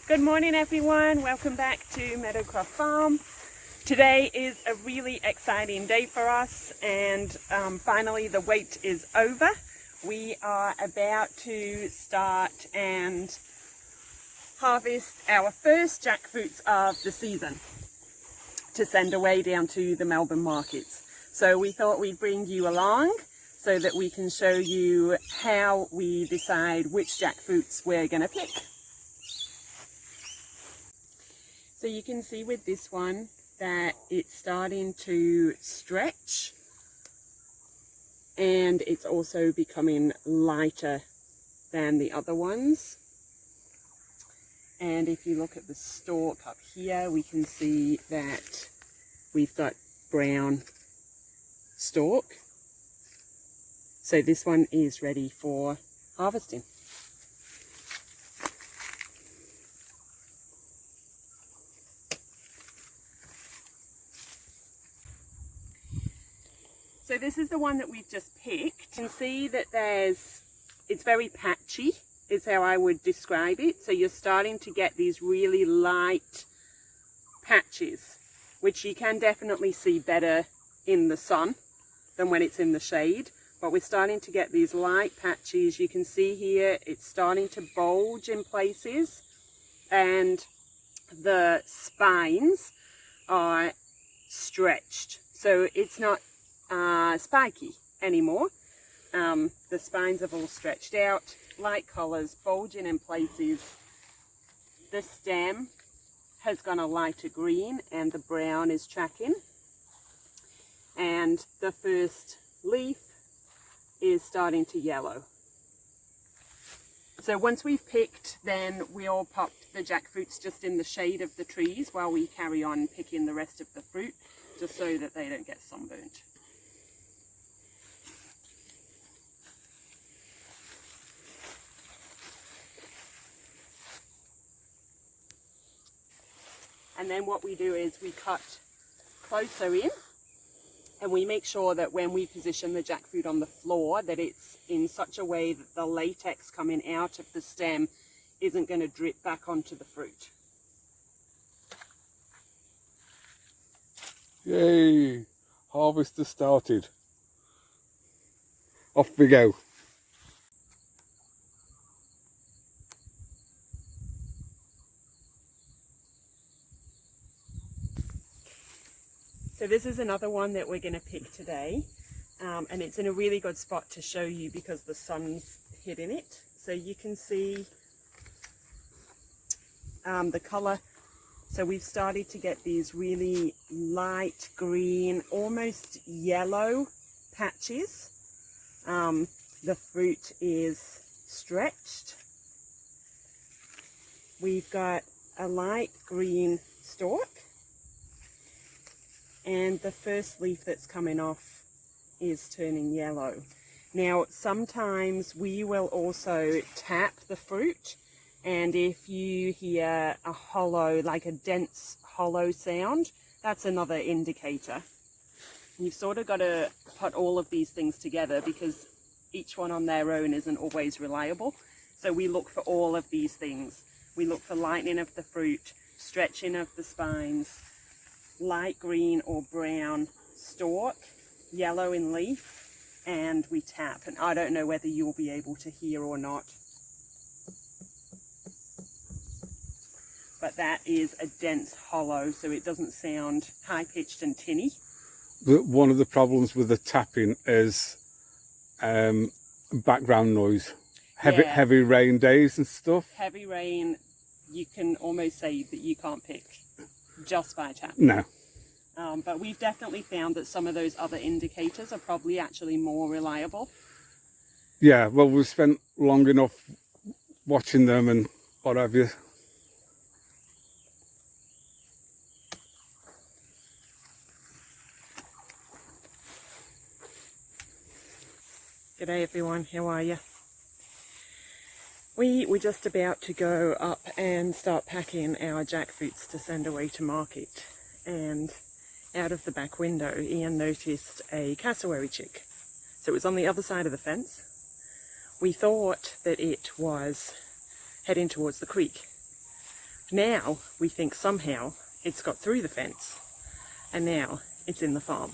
Good morning everyone, welcome back to Meadowcroft Farm. Today is a really exciting day for us and finally the wait is over. We are about to start and harvest our first jackfruits of the season to send away down to the Melbourne markets. So we thought we'd bring you along so that we can show you how we decide which jackfruits we're going to pick. So you can see with this one that it's starting to stretch and it's also becoming lighter than the other ones. And if you look at the stalk up here, we can see that we've got brown stalk. So this one is ready for harvesting. So this is the one that we've just picked. You can see that it's very patchy, is how I would describe it. So you're starting to get these really light patches, which you can definitely see better in the sun than when it's in the shade. But we're starting to get these light patches. You can see here it's starting to bulge in places and the spines are stretched. So it's not spiky anymore. The spines have all stretched out, light colours, bulging in places. The stem has gone a lighter green and the brown is tracking. And the first leaf is starting to yellow. So once we've picked, then we'll pop the jackfruits just in the shade of the trees while we carry on picking the rest of the fruit, just so that they don't get sunburnt. And then what we do is we cut closer in and we make sure that when we position the jackfruit on the floor that it's in such a way that the latex coming out of the stem isn't going to drip back onto the fruit. Yay! Harvest has started. Off we go. So this is another one that we're going to pick today, and it's in a really good spot to show you because the sun's hitting it. So you can see the colour. So we've started to get these really light green, almost yellow patches. The fruit is stretched. We've got a light green stalk. And the first leaf that's coming off is turning yellow. Now, sometimes we will also tap the fruit, and if you hear a hollow, like a dense hollow sound, that's another indicator. You've sort of got to put all of these things together because each one on their own isn't always reliable. So we look for all of these things. We look for lightening of the fruit, stretching of the spines, light green or brown stalk, yellow in leaf, and we tap. And I don't know whether you'll be able to hear or not, but that is a dense hollow, so it doesn't sound high-pitched and tinny. One of the problems with the tapping is background noise. Heavy rain days and stuff. Heavy rain, you can almost say that you can't pick just by tapping. No. But we've definitely found that some of those other indicators are probably actually more reliable. Yeah, well, we've spent long enough watching them and what have you. G'day everyone, how are you? We were just about to go up and start packing our jackfruits to send away to market, and out of the back window Ian noticed a cassowary chick. So it was on the other side of the fence. We thought that it was heading towards the creek, Now we think somehow it's got through the fence and now it's in the farm.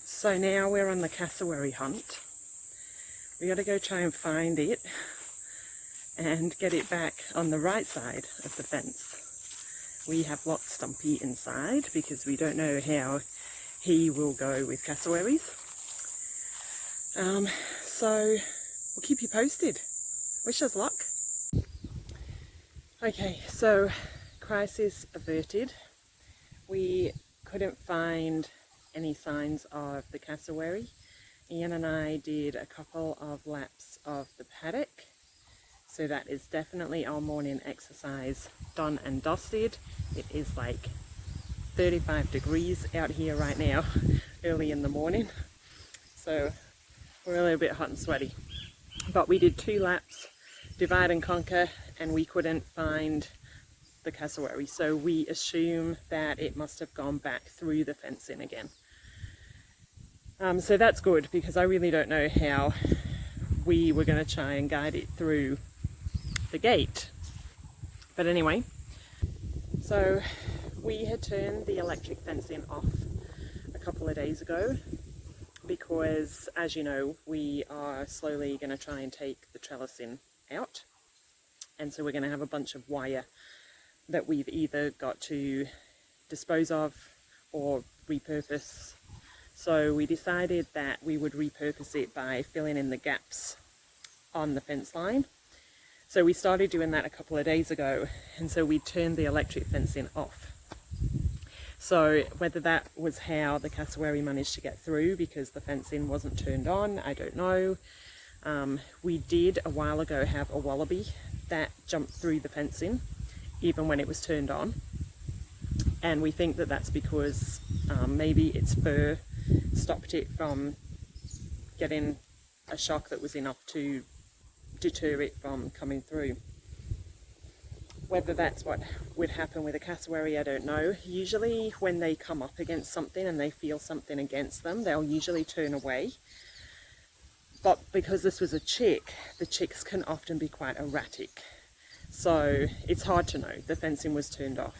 So now we're on the cassowary hunt. We got to go try and find it and get it back on the right side of the fence. We have locked Stumpy inside because we don't know how he will go with cassowaries. So we'll keep you posted. Wish us luck. Okay, so crisis averted. We couldn't find any signs of the cassowary. Ian and I did a couple of laps of the paddock. So that is definitely our morning exercise done and dusted. It is like 35 degrees out here right now, early in the morning. So we're a little bit hot and sweaty. But we did 2 laps, divide and conquer, and we couldn't find the cassowary. So we assume that it must have gone back through the fencing again. So that's good because I really don't know how we were going to try and guide it through the gate. But anyway, so we had turned the electric fencing off a couple of days ago because, as you know, we are slowly going to try and take the trellising out. And so we're going to have a bunch of wire that we've either got to dispose of or repurpose. So we decided that we would repurpose it by filling in the gaps on the fence line. So we started doing that a couple of days ago, and so we turned the electric fencing off. So whether that was how the cassowary managed to get through because the fencing wasn't turned on, I don't know. We did a while ago have a wallaby that jumped through the fencing even when it was turned on, and we think that that's because maybe its fur stopped it from getting a shock that was enough to deter it from coming through. Whether that's what would happen with a cassowary, I don't know. Usually when they come up against something and they feel something against them, they'll usually turn away. But because this was a chick, the chicks can often be quite erratic. So it's hard to know. The fencing was turned off.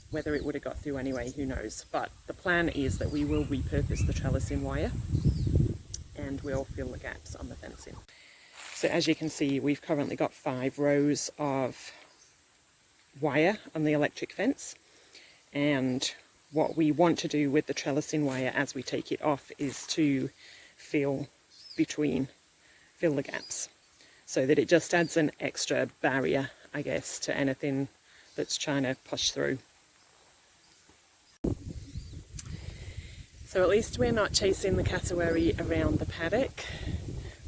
Whether it would have got through anyway, who knows. But the plan is that we will repurpose the trellising wire and we'll fill the gaps on the fencing. So as you can see, we've currently got 5 rows of wire on the electric fence. And what we want to do with the trellising wire as we take it off is to fill the gaps, so that it just adds an extra barrier, I guess, to anything that's trying to push through. So at least we're not chasing the cassowary around the paddock,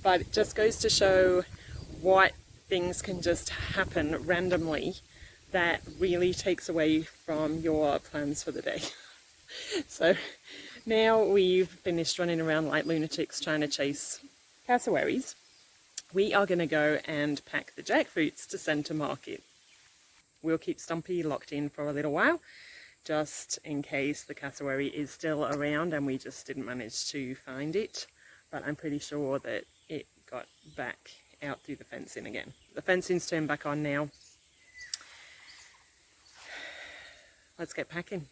but it just goes to show what things can just happen randomly that really takes away from your plans for the day. So now we've finished running around like lunatics trying to chase cassowaries. We are going to go and pack the jackfruits to send to market. We'll keep Stumpy locked in for a little while, just in case the cassowary is still around and we just didn't manage to find it. But I'm pretty sure that it got back out through the fencing again. The fencing's turned back on now. Let's get packing.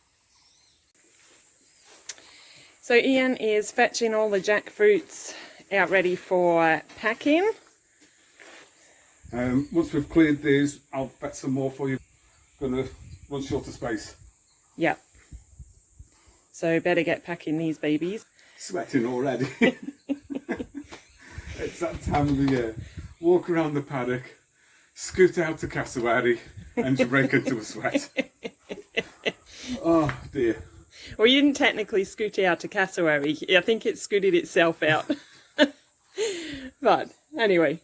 So Ian is fetching all the jackfruits out ready for packing. Once we've cleared these, I'll fetch some more for you. Gonna run short of space. Yep. So better get packing these babies. Sweating already. It's that time of the year. Walk around the paddock, scoot out to cassowary, and you break into a sweat. Oh dear. Well, you didn't technically scoot out to cassowary. I think it scooted itself out. But anyway.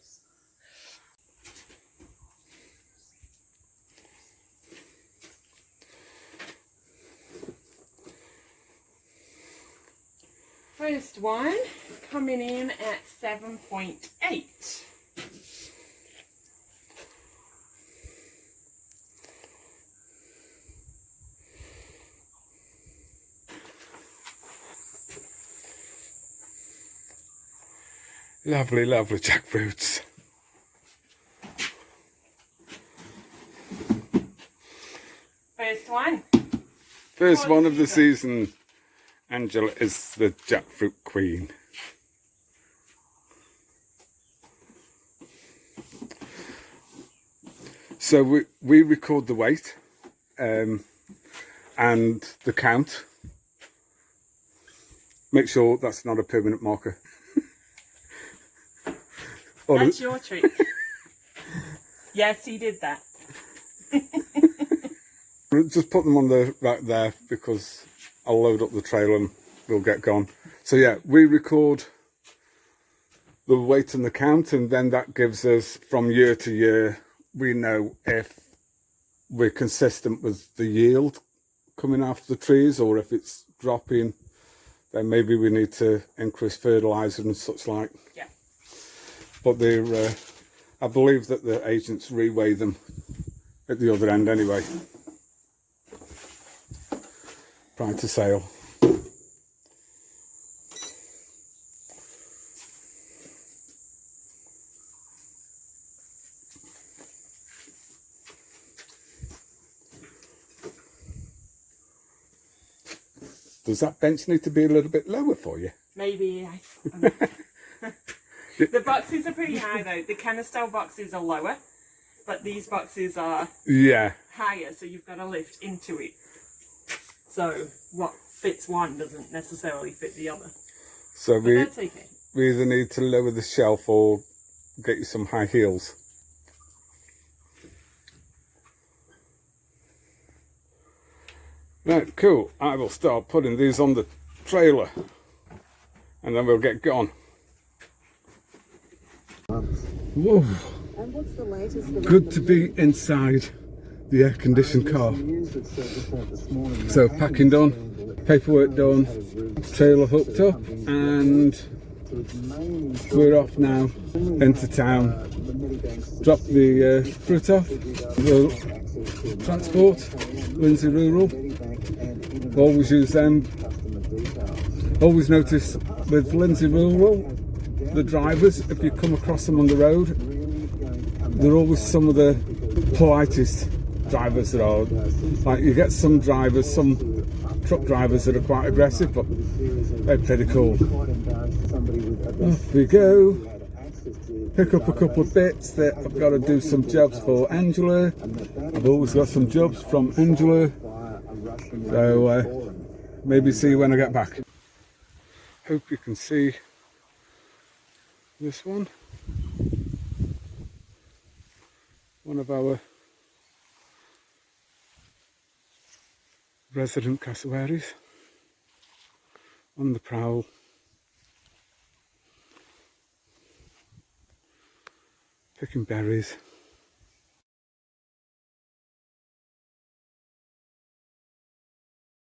First one coming in at 7.8. Lovely, lovely jackfruits. First one of the season, Angela is the jackfruit queen. So we record the weight and the count. Make sure that's not a permanent marker. That's your trick. Yes, he did that. Just put them on the right there because I'll load up the trailer and we'll get gone. So yeah, we record the weight and the count, and then that gives us, from year to year, we know if we're consistent with the yield coming after the trees, or if it's dropping, then maybe we need to increase fertiliser and such like. Yeah. But they're, I believe that the agents reweigh them at the other end anyway, prior to sale. Does that bench need to be a little bit lower for you? Maybe. The boxes are pretty high though. The canister boxes are lower, but these boxes are higher, so you've got to lift into it. So what fits one doesn't necessarily fit the other. So that's okay. We either need to lower the shelf or get you some high heels. Right, cool. I will start putting these on the trailer and then we'll get going. Whoa. And what's the latest? Good to be inside the air-conditioned car. So packing done, paperwork done, trailer hooked up, and we're off now into town. Drop the fruit off, we'll transport, Lindsay Rural. Always use them. Always notice with Lindsay Rural, the drivers, if you come across them on the road, they're always some of the politest drivers there are. Like, you get some drivers, some truck drivers that are quite aggressive, but they're pretty cool. Off we go. Pick up a couple of bits that I've got to do some jobs for Angela. I've always got some jobs from Angela. So maybe see you when I get back. Hope you can see this one. One of our resident cassowaries on the prowl. Picking berries.